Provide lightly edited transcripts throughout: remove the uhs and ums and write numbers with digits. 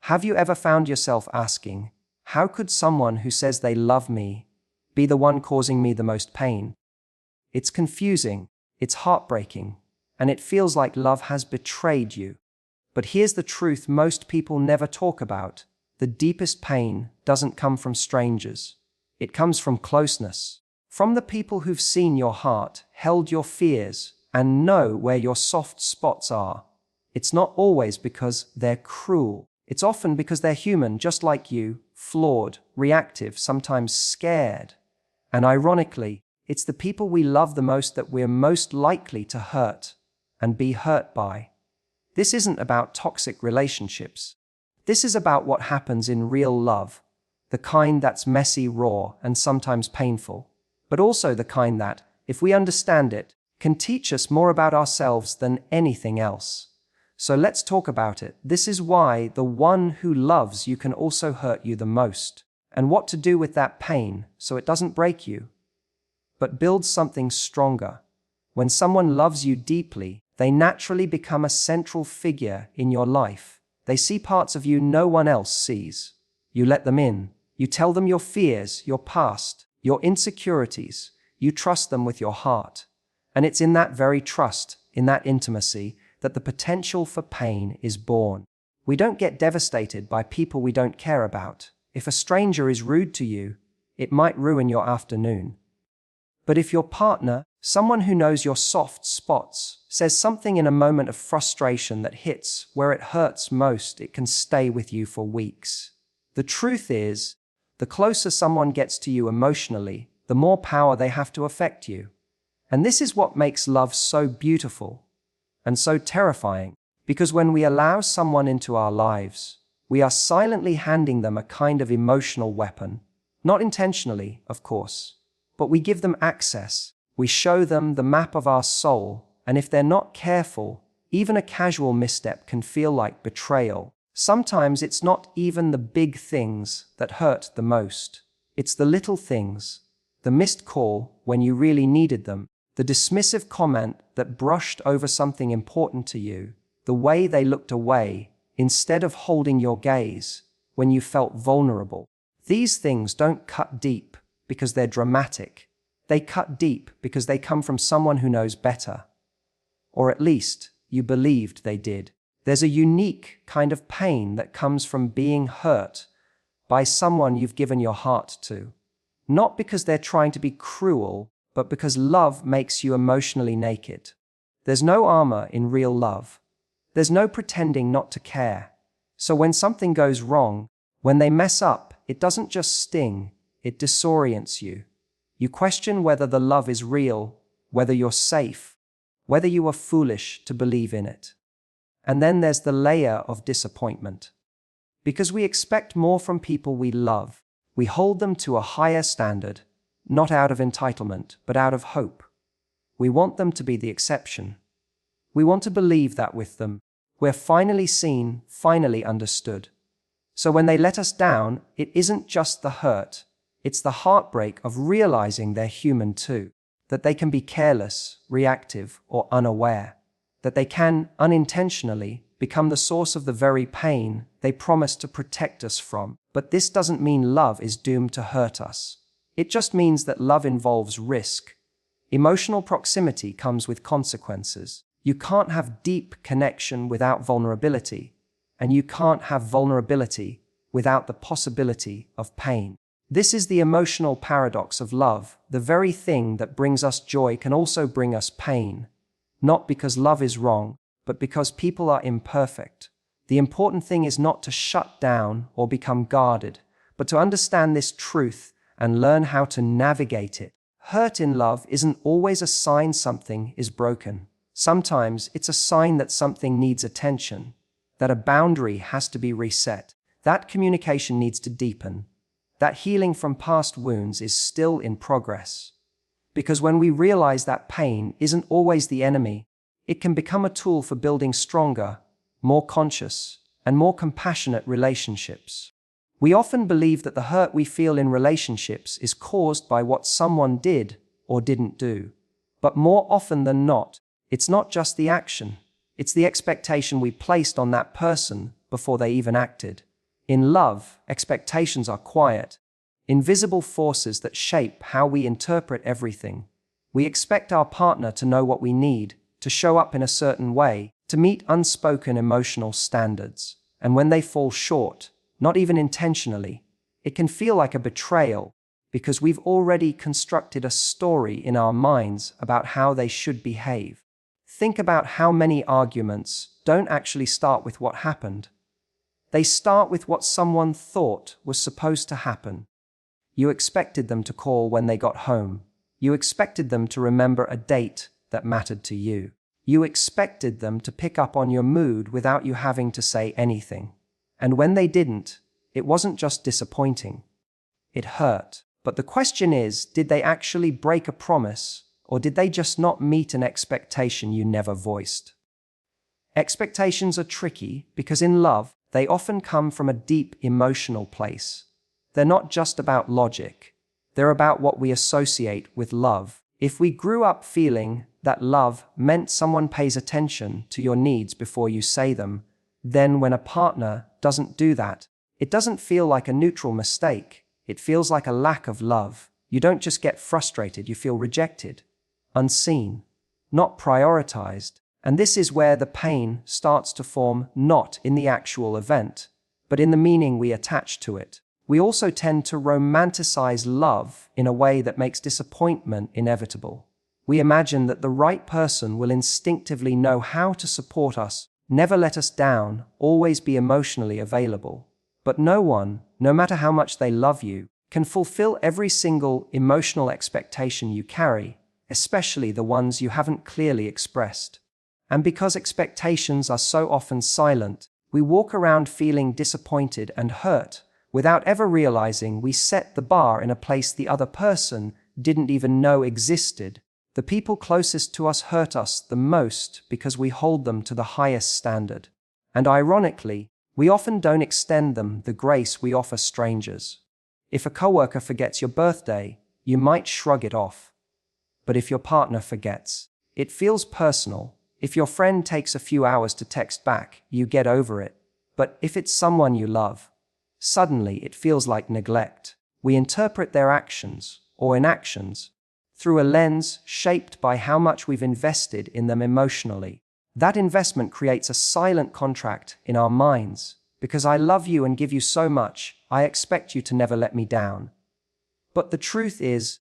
Have you ever found yourself asking, how could someone who says they love me be the one causing me the most pain? It's confusing, it's heartbreaking, and it feels like love has betrayed you. But here's the truth most people never talk about. The deepest pain doesn't come from strangers. It comes from closeness. From the people who've seen your heart, held your fears, and know where your soft spots are. It's not always because they're cruel. It's often because they're human, just like you, flawed, reactive, sometimes scared. And ironically, it's the people we love the most that we're most likely to hurt and be hurt by. This isn't about toxic relationships. This is about what happens in real love, the kind that's messy, raw, and sometimes painful, but also the kind that, if we understand it, can teach us more about ourselves than anything else. So let's talk about it. This is why the one who loves you can also hurt you the most, and what to do with that pain so it doesn't break you, but build something stronger. When someone loves you deeply, they naturally become a central figure in your life. They see parts of you no one else sees. You let them in. You tell them your fears, your past, your insecurities. You trust them with your heart. And it's in that very trust, in that intimacy, that the potential for pain is born. We don't get devastated by people we don't care about. If a stranger is rude to you, it might ruin your afternoon. But if your partner, someone who knows your soft spots, says something in a moment of frustration that hits where it hurts most, it can stay with you for weeks. The truth is, the closer someone gets to you emotionally, the more power they have to affect you. And this is what makes love so beautiful and so terrifying, because when we allow someone into our lives, we are silently handing them a kind of emotional weapon, not intentionally, of course, but we give them access. We show them the map of our soul, and if they're not careful, even a casual misstep can feel like betrayal. Sometimes it's not even the big things that hurt the most. It's the little things, the missed call when you really needed them, the dismissive comment that brushed over something important to you, the way they looked away instead of holding your gaze when you felt vulnerable. These things don't cut deep because they're dramatic. They cut deep because they come from someone who knows better. Or at least, you believed they did. There's a unique kind of pain that comes from being hurt by someone you've given your heart to. Not because they're trying to be cruel, but because love makes you emotionally naked. There's no armor in real love. There's no pretending not to care. So when something goes wrong, when they mess up, it doesn't just sting, it disorients you. You question whether the love is real, whether you're safe, whether you are foolish to believe in it. And then there's the layer of disappointment. Because we expect more from people we love, we hold them to a higher standard, not out of entitlement, but out of hope. We want them to be the exception. We want to believe that with them, we're finally seen, finally understood. So when they let us down, it isn't just the hurt, it's the heartbreak of realizing they're human too, that they can be careless, reactive, or unaware, that they can, unintentionally, become the source of the very pain they promised to protect us from. But this doesn't mean love is doomed to hurt us. It just means that love involves risk. Emotional proximity comes with consequences. You can't have deep connection without vulnerability, and you can't have vulnerability without the possibility of pain. This is the emotional paradox of love. The very thing that brings us joy can also bring us pain, not because love is wrong, but because people are imperfect. The important thing is not to shut down or become guarded, but to understand this truth and learn how to navigate it. Hurt in love isn't always a sign something is broken. Sometimes it's a sign that something needs attention, that a boundary has to be reset, that communication needs to deepen, that healing from past wounds is still in progress. Because when we realize that pain isn't always the enemy, it can become a tool for building stronger, more conscious, and more compassionate relationships. We often believe that the hurt we feel in relationships is caused by what someone did or didn't do. But more often than not, it's not just the action, it's the expectation we placed on that person before they even acted. In love, expectations are quiet, invisible forces that shape how we interpret everything. We expect our partner to know what we need, to show up in a certain way, to meet unspoken emotional standards. And when they fall short, not even intentionally, it can feel like a betrayal because we've already constructed a story in our minds about how they should behave. Think about how many arguments don't actually start with what happened. They start with what someone thought was supposed to happen. You expected them to call when they got home. You expected them to remember a date that mattered to you. You expected them to pick up on your mood without you having to say anything. And when they didn't, it wasn't just disappointing. It hurt. But the question is, did they actually break a promise, or did they just not meet an expectation you never voiced? Expectations are tricky because in love, they often come from a deep emotional place. They're not just about logic. They're about what we associate with love. If we grew up feeling that love meant someone pays attention to your needs before you say them, then when a partner doesn't do that, it doesn't feel like a neutral mistake. It feels like a lack of love. You don't just get frustrated, you feel rejected, unseen, not prioritized. And this is where the pain starts to form, not in the actual event, but in the meaning we attach to it. We also tend to romanticize love in a way that makes disappointment inevitable. We imagine that the right person will instinctively know how to support us, never let us down, always be emotionally available. But no one, no matter how much they love you, can fulfill every single emotional expectation you carry, especially the ones you haven't clearly expressed. And because expectations are so often silent, we walk around feeling disappointed and hurt, without ever realizing we set the bar in a place the other person didn't even know existed. The people closest to us hurt us the most because we hold them to the highest standard. And ironically, we often don't extend them the grace we offer strangers. If a coworker forgets your birthday, you might shrug it off. But if your partner forgets, it feels personal. If your friend takes a few hours to text back, you get over it. But if it's someone you love, suddenly it feels like neglect. We interpret their actions, or inactions, through a lens shaped by how much we've invested in them emotionally. That investment creates a silent contract in our minds. Because I love you and give you so much, I expect you to never let me down. But the truth is,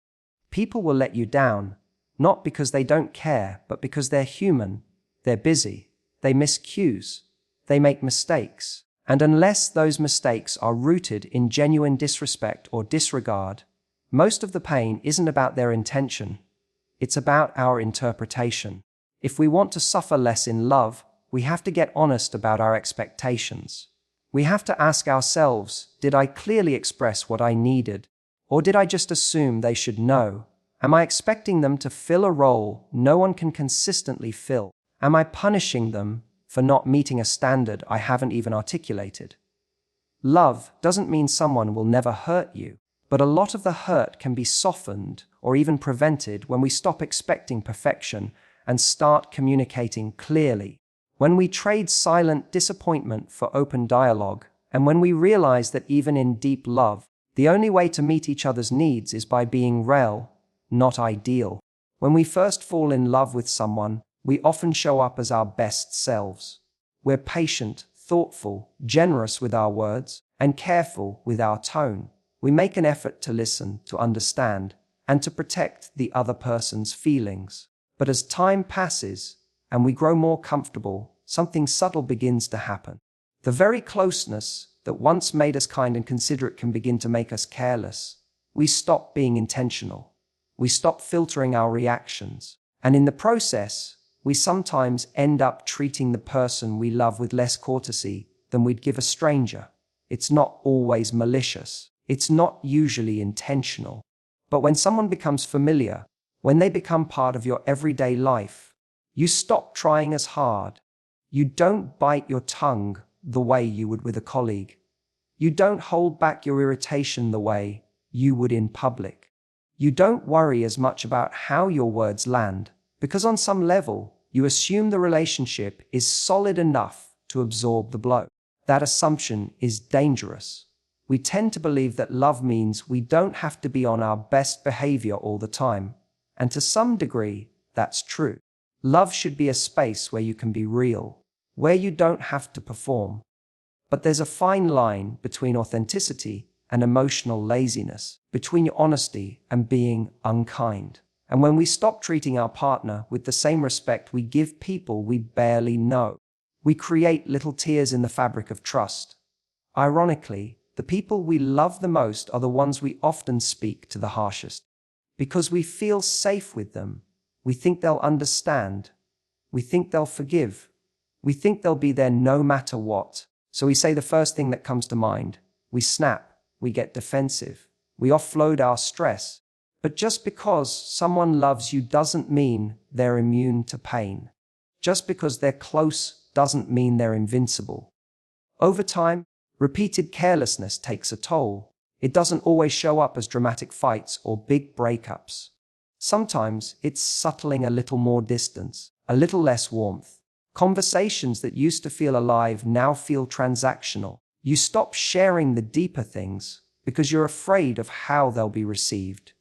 people will let you down, not because they don't care, but because they're human. They're busy. They miss cues. They make mistakes. And unless those mistakes are rooted in genuine disrespect or disregard, most of the pain isn't about their intention. It's about our interpretation. If we want to suffer less in love, we have to get honest about our expectations. We have to ask ourselves, did I clearly express what I needed? Or did I just assume they should know? Am I expecting them to fill a role no one can consistently fill? Am I punishing them for not meeting a standard I haven't even articulated? Love doesn't mean someone will never hurt you, but a lot of the hurt can be softened or even prevented when we stop expecting perfection and start communicating clearly. When we trade silent disappointment for open dialogue, and when we realize that even in deep love, the only way to meet each other's needs is by being real, not ideal. When we first fall in love with someone, we often show up as our best selves. We're patient, thoughtful, generous with our words, and careful with our tone. We make an effort to listen, to understand, and to protect the other person's feelings. But as time passes, and we grow more comfortable, something subtle begins to happen. The very closeness that once made us kind and considerate can begin to make us careless. We stop being intentional. We stop filtering our reactions. And in the process, we sometimes end up treating the person we love with less courtesy than we'd give a stranger. It's not always malicious. It's not usually intentional. But when someone becomes familiar, when they become part of your everyday life, you stop trying as hard. You don't bite your tongue the way you would with a colleague. You don't hold back your irritation the way you would in public. You don't worry as much about how your words land, because on some level, you assume the relationship is solid enough to absorb the blow. That assumption is dangerous. We tend to believe that love means we don't have to be on our best behavior all the time. And to some degree, that's true. Love should be a space where you can be real, where you don't have to perform. But there's a fine line between authenticity and emotional laziness, between your honesty and being unkind. And when we stop treating our partner with the same respect we give people we barely know, we create little tears in the fabric of trust. Ironically, the people we love the most are the ones we often speak to the harshest. Because we feel safe with them, we think they'll understand, we think they'll forgive, we think they'll be there no matter what. So we say the first thing that comes to mind. We snap, we get defensive, we offload our stress. But just because someone loves you doesn't mean they're immune to pain. Just because they're close doesn't mean they're invincible. Over time, repeated carelessness takes a toll. It doesn't always show up as dramatic fights or big breakups. Sometimes it's subtling a little more distance, a little less warmth. Conversations that used to feel alive now feel transactional. You stop sharing the deeper things because you're afraid of how they'll be received.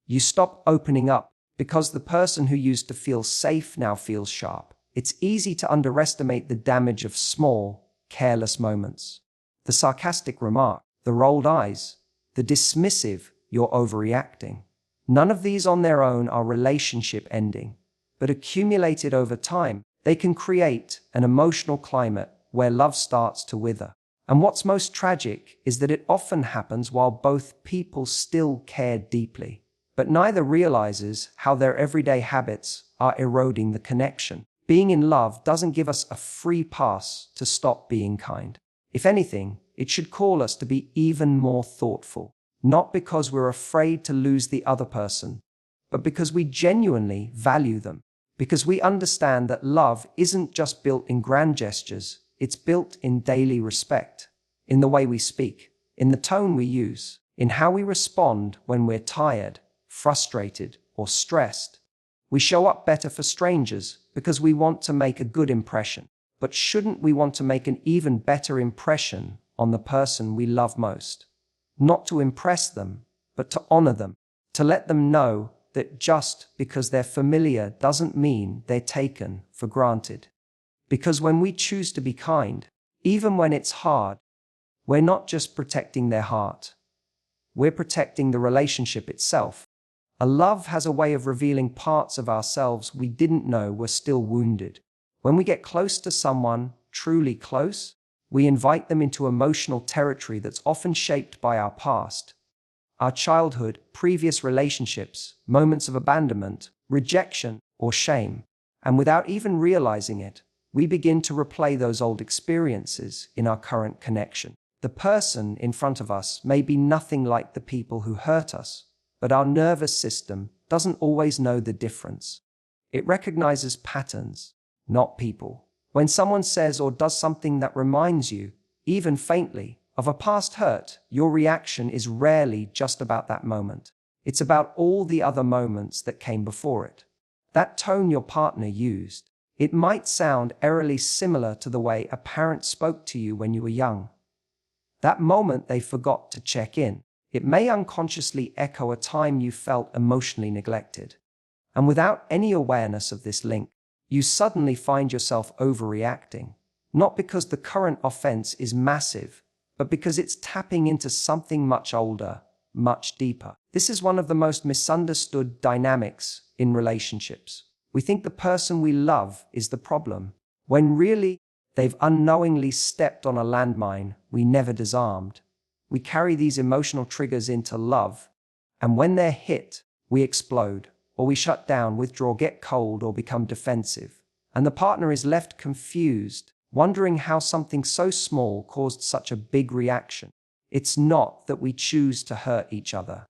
You stop opening up because the person who used to feel safe now feels sharp. It's easy to underestimate the damage of small, careless moments. The sarcastic remark, the rolled eyes, the dismissive, "you're overreacting." None of these on their own are relationship ending, but accumulated over time, they can create an emotional climate where love starts to wither. And what's most tragic is that it often happens while both people still care deeply, but neither realizes how their everyday habits are eroding the connection. Being in love doesn't give us a free pass to stop being kind. If anything, it should call us to be even more thoughtful, not because we're afraid to lose the other person, but because we genuinely value them, because we understand that love isn't just built in grand gestures, it's built in daily respect, in the way we speak, in the tone we use, in how we respond when we're tired, frustrated, or stressed. We show up better for strangers because we want to make a good impression. But shouldn't we want to make an even better impression on the person we love most? Not to impress them, but to honor them, to let them know that just because they're familiar doesn't mean they're taken for granted. Because when we choose to be kind, even when it's hard, we're not just protecting their heart, we're protecting the relationship itself. A love has a way of revealing parts of ourselves we didn't know were still wounded. When we get close to someone, truly close, we invite them into emotional territory that's often shaped by our past, our childhood, previous relationships, moments of abandonment, rejection, or shame. And without even realizing it, we begin to replay those old experiences in our current connection. The person in front of us may be nothing like the people who hurt us, but our nervous system doesn't always know the difference. It recognizes patterns, not people. When someone says or does something that reminds you, even faintly, of a past hurt, your reaction is rarely just about that moment. It's about all the other moments that came before it. That tone your partner used, it might sound eerily similar to the way a parent spoke to you when you were young. That moment they forgot to check in, it may unconsciously echo a time you felt emotionally neglected. And without any awareness of this link, you suddenly find yourself overreacting, not because the current offense is massive, but because it's tapping into something much older, much deeper. This is one of the most misunderstood dynamics in relationships. We think the person we love is the problem, when really they've unknowingly stepped on a landmine we never disarmed. We carry these emotional triggers into love, and when they're hit, we explode, or we shut down, withdraw, get cold, or become defensive. And the partner is left confused, wondering how something so small caused such a big reaction. It's not that we choose to hurt each other.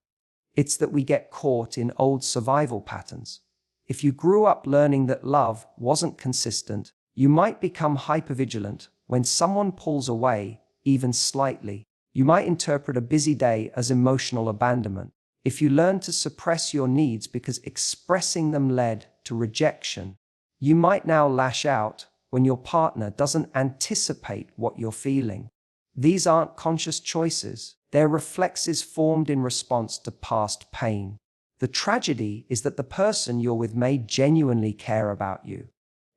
It's that we get caught in old survival patterns. If you grew up learning that love wasn't consistent, you might become hypervigilant when someone pulls away, even slightly. You might interpret a busy day as emotional abandonment. If you learn to suppress your needs because expressing them led to rejection, you might now lash out when your partner doesn't anticipate what you're feeling. These aren't conscious choices, they're reflexes formed in response to past pain. The tragedy is that the person you're with may genuinely care about you.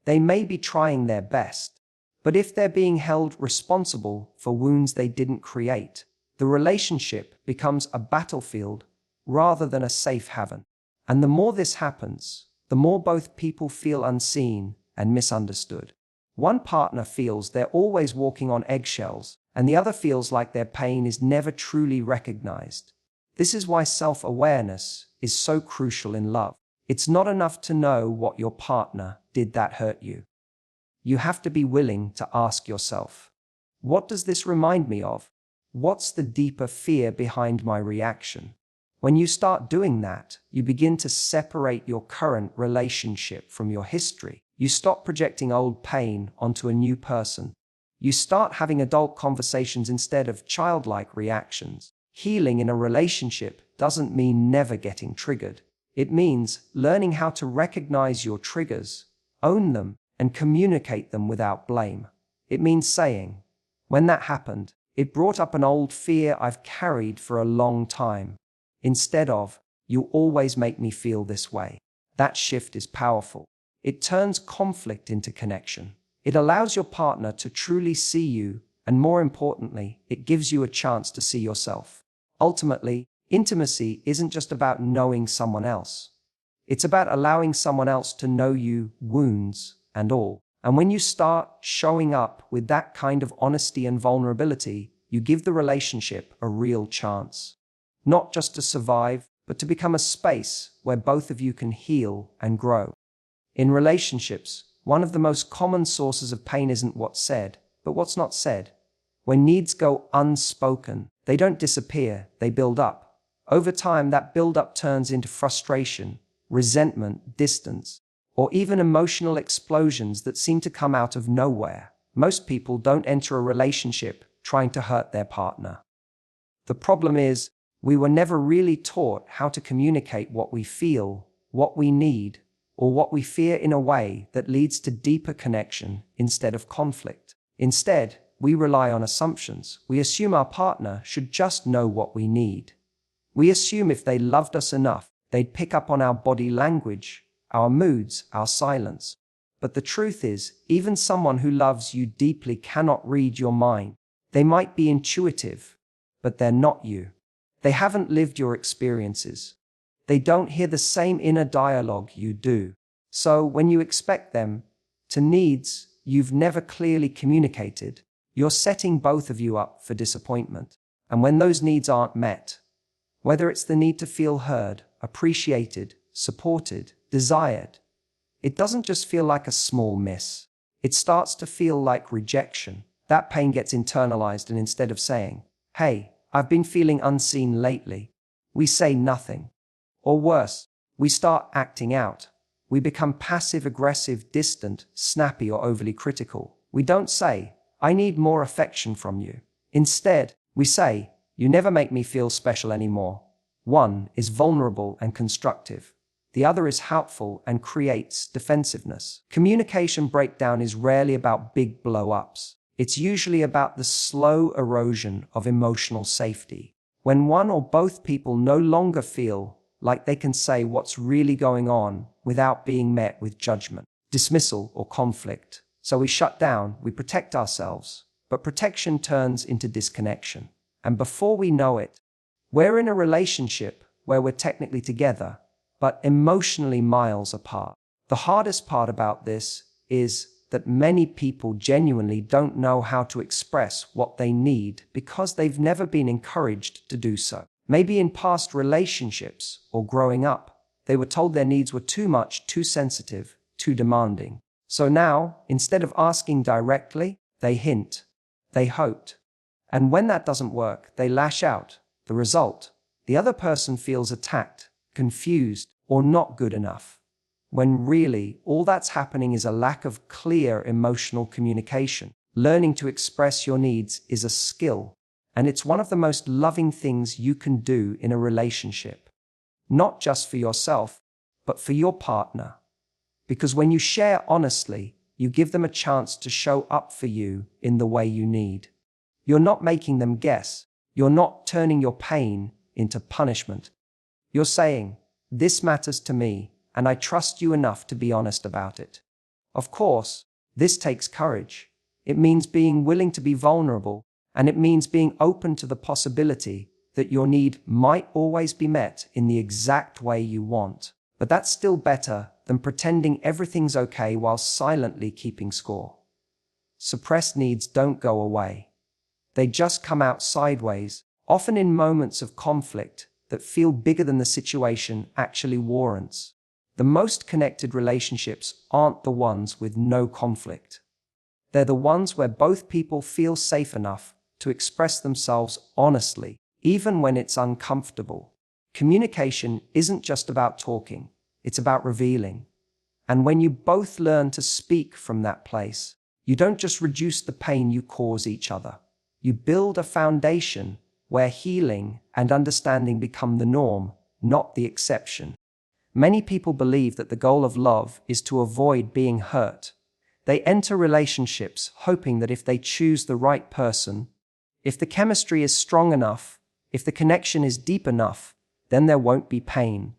They may be trying their best. But if they're being held responsible for wounds they didn't create, the relationship becomes a battlefield rather than a safe haven. And the more this happens, the more both people feel unseen and misunderstood. One partner feels they're always walking on eggshells, and the other feels like their pain is never truly recognized. This is why self-awareness is so crucial in love. It's not enough to know what your partner did that hurt you. You have to be willing to ask yourself, what does this remind me of? What's the deeper fear behind my reaction? When you start doing that, you begin to separate your current relationship from your history. You stop projecting old pain onto a new person. You start having adult conversations instead of childlike reactions. Healing in a relationship doesn't mean never getting triggered. It means learning how to recognize your triggers, own them, and communicate them without blame. It means saying, when that happened, it brought up an old fear I've carried for a long time. Instead of, you always make me feel this way. That shift is powerful. It turns conflict into connection. It allows your partner to truly see you, and more importantly, it gives you a chance to see yourself. Ultimately, intimacy isn't just about knowing someone else. It's about allowing someone else to know you, wounds and all. And when you start showing up with that kind of honesty and vulnerability, you give the relationship a real chance. Not just to survive, but to become a space where both of you can heal and grow. In relationships, one of the most common sources of pain isn't what's said, but what's not said. When needs go unspoken, they don't disappear, they build up. Over time, that build-up turns into frustration, resentment, distance, or even emotional explosions that seem to come out of nowhere. Most people don't enter a relationship trying to hurt their partner. The problem is, we were never really taught how to communicate what we feel, what we need, or what we fear in a way that leads to deeper connection instead of conflict. Instead, we rely on assumptions. We assume our partner should just know what we need. We assume if they loved us enough, they'd pick up on our body language, our moods, our silence. But the truth is, even someone who loves you deeply cannot read your mind. They might be intuitive, but they're not you. They haven't lived your experiences. They don't hear the same inner dialogue you do. So when you expect them to needs you've never clearly communicated, you're setting both of you up for disappointment. And when those needs aren't met, whether it's the need to feel heard, appreciated, supported, desired, it doesn't just feel like a small miss. It starts to feel like rejection. That pain gets internalized, and instead of saying, "Hey, I've been feeling unseen lately," we say nothing. Or worse, we start acting out. We become passive-aggressive, distant, snappy, or overly critical. We don't say, "I need more affection from you." Instead, we say, "You never make me feel special anymore." One is vulnerable and constructive. The other is helpful and creates defensiveness. Communication breakdown is rarely about big blow-ups. It's usually about the slow erosion of emotional safety. When one or both people no longer feel like they can say what's really going on without being met with judgment, dismissal, or conflict. So we shut down, we protect ourselves, but protection turns into disconnection. And before we know it, we're in a relationship where we're technically together, but emotionally miles apart. The hardest part about this is that many people genuinely don't know how to express what they need because they've never been encouraged to do so. Maybe in past relationships or growing up, they were told their needs were too much, too sensitive, too demanding. So now, instead of asking directly, they hint, they hoped. And when that doesn't work, they lash out. The result, the other person feels attacked, confused, or not good enough. When really, all that's happening is a lack of clear emotional communication. Learning to express your needs is a skill, and it's one of the most loving things you can do in a relationship. Not just for yourself, but for your partner. Because when you share honestly, You give them a chance to show up for you in the way you need. You're not making them guess. You're not turning your pain into punishment. You're saying, "This matters to me, and I trust you enough to be honest about it." Of course, this takes courage. It means being willing to be vulnerable, and it means being open to the possibility that your need might always be met in the exact way you want. But that's still better than pretending everything's okay while silently keeping score. Suppressed needs don't go away. They just come out sideways, often in moments of conflict that feel bigger than the situation actually warrants. The most connected relationships aren't the ones with no conflict. They're the ones where both people feel safe enough to express themselves honestly, even when it's uncomfortable. Communication isn't just about talking, it's about revealing. And when you both learn to speak from that place, you don't just reduce the pain you cause each other. You build a foundation where healing and understanding become the norm, not the exception. Many people believe that the goal of love is to avoid being hurt. They enter relationships hoping that if they choose the right person, if the chemistry is strong enough, if the connection is deep enough, then there won't be pain.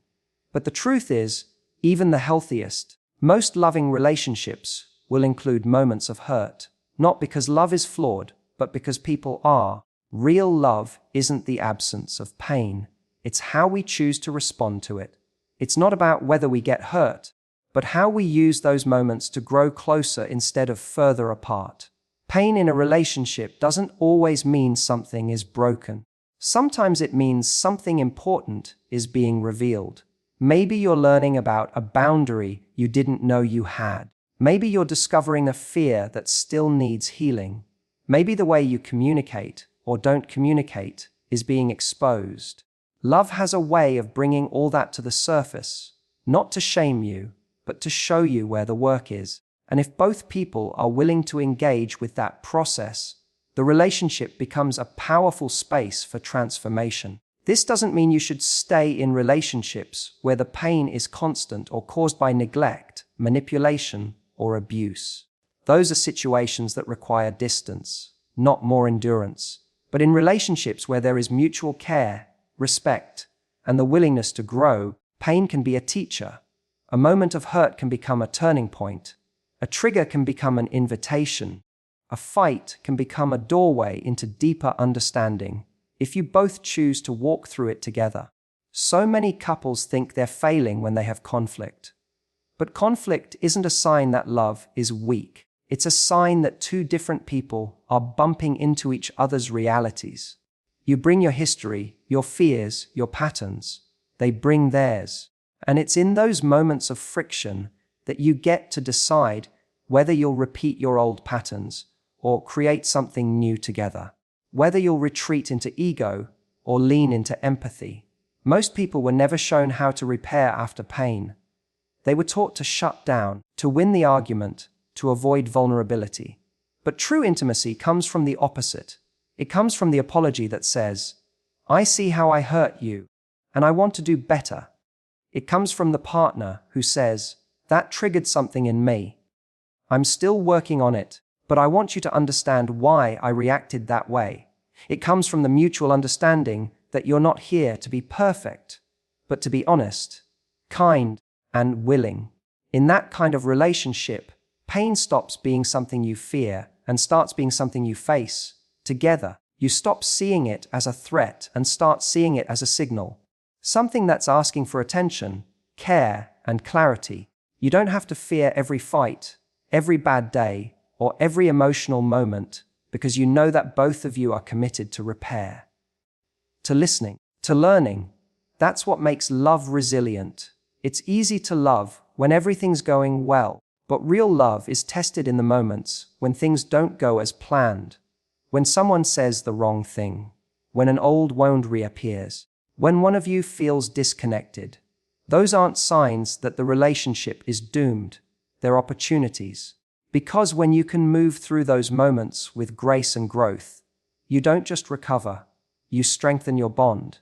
But the truth is, even the healthiest, most loving relationships will include moments of hurt, not because love is flawed, but because people are. Real love isn't the absence of pain. It's how we choose to respond to it. It's not about whether we get hurt, but how we use those moments to grow closer instead of further apart. Pain in a relationship doesn't always mean something is broken. Sometimes it means something important is being revealed. Maybe you're learning about a boundary you didn't know you had. Maybe you're discovering a fear that still needs healing. Maybe the way you communicate or don't communicate is being exposed. Love has a way of bringing all that to the surface, not to shame you, but to show you where the work is. And if both people are willing to engage with that process, the relationship becomes a powerful space for transformation. This doesn't mean you should stay in relationships where the pain is constant or caused by neglect, manipulation, or abuse. Those are situations that require distance, not more endurance. But in relationships where there is mutual care, respect, and the willingness to grow, pain can be a teacher. A moment of hurt can become a turning point. A trigger can become an invitation. A fight can become a doorway into deeper understanding if you both choose to walk through it together. So many couples think they're failing when they have conflict. But conflict isn't a sign that love is weak. It's a sign that two different people are bumping into each other's realities. You bring your history, your fears, your patterns. They bring theirs. And it's in those moments of friction that you get to decide whether you'll repeat your old patterns or create something new together. Whether you'll retreat into ego or lean into empathy. Most people were never shown how to repair after pain. They were taught to shut down, to win the argument, to avoid vulnerability. But true intimacy comes from the opposite. It comes from the apology that says, "I see how I hurt you, and I want to do better." It comes from the partner who says, "That triggered something in me. I'm still working on it, but I want you to understand why I reacted that way." It comes from the mutual understanding that you're not here to be perfect, but to be honest, kind, and willing. In that kind of relationship, pain stops being something you fear and starts being something you face together. You stop seeing it as a threat and start seeing it as a signal. Something that's asking for attention, care, and clarity. You don't have to fear every fight, every bad day, or every emotional moment, because you know that both of you are committed to repair, to listening, to learning. That's what makes love resilient. It's easy to love when everything's going well, but real love is tested in the moments when things don't go as planned, when someone says the wrong thing, when an old wound reappears, when one of you feels disconnected. Those aren't signs that the relationship is doomed. They're opportunities. Because when you can move through those moments with grace and growth, you don't just recover, you strengthen your bond.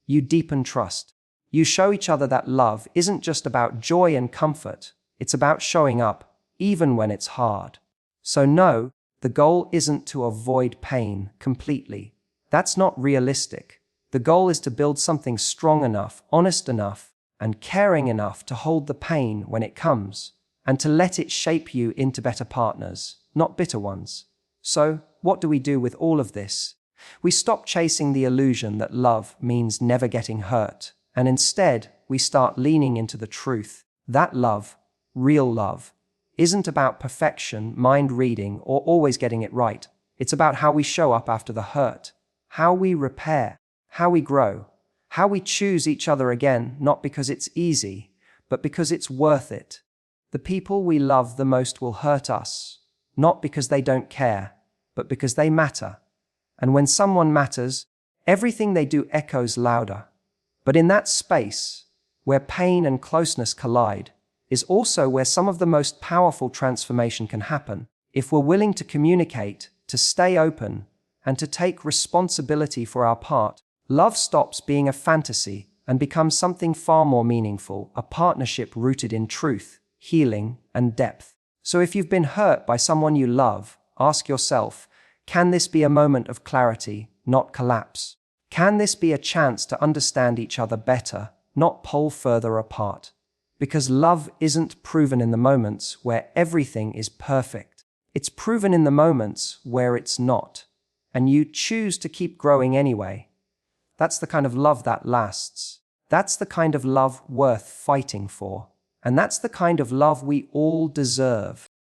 You deepen trust. You show each other that love isn't just about joy and comfort, it's about showing up, even when it's hard. So no, the goal isn't to avoid pain completely. That's not realistic. The goal is to build something strong enough, honest enough, and caring enough to hold the pain when it comes, and to let it shape you into better partners, not bitter ones. So, what do we do with all of this? We stop chasing the illusion that love means never getting hurt, and instead, we start leaning into the truth that love, real love, isn't about perfection, mind reading, or always getting it right. It's about how we show up after the hurt, how we repair, how we grow, how we choose each other again, not because it's easy, but because it's worth it. The people we love the most will hurt us, not because they don't care, but because they matter. And when someone matters, everything they do echoes louder. But in that space, where pain and closeness collide, is also where some of the most powerful transformation can happen, if we're willing to communicate, to stay open, and to take responsibility for our part. Love stops being a fantasy and becomes something far more meaningful, a partnership rooted in truth, healing, and depth. So if you've been hurt by someone you love, ask yourself, can this be a moment of clarity, not collapse? Can this be a chance to understand each other better, not pull further apart? Because love isn't proven in the moments where everything is perfect. It's proven in the moments where it's not. And you choose to keep growing anyway. That's the kind of love that lasts. That's the kind of love worth fighting for. And that's the kind of love we all deserve.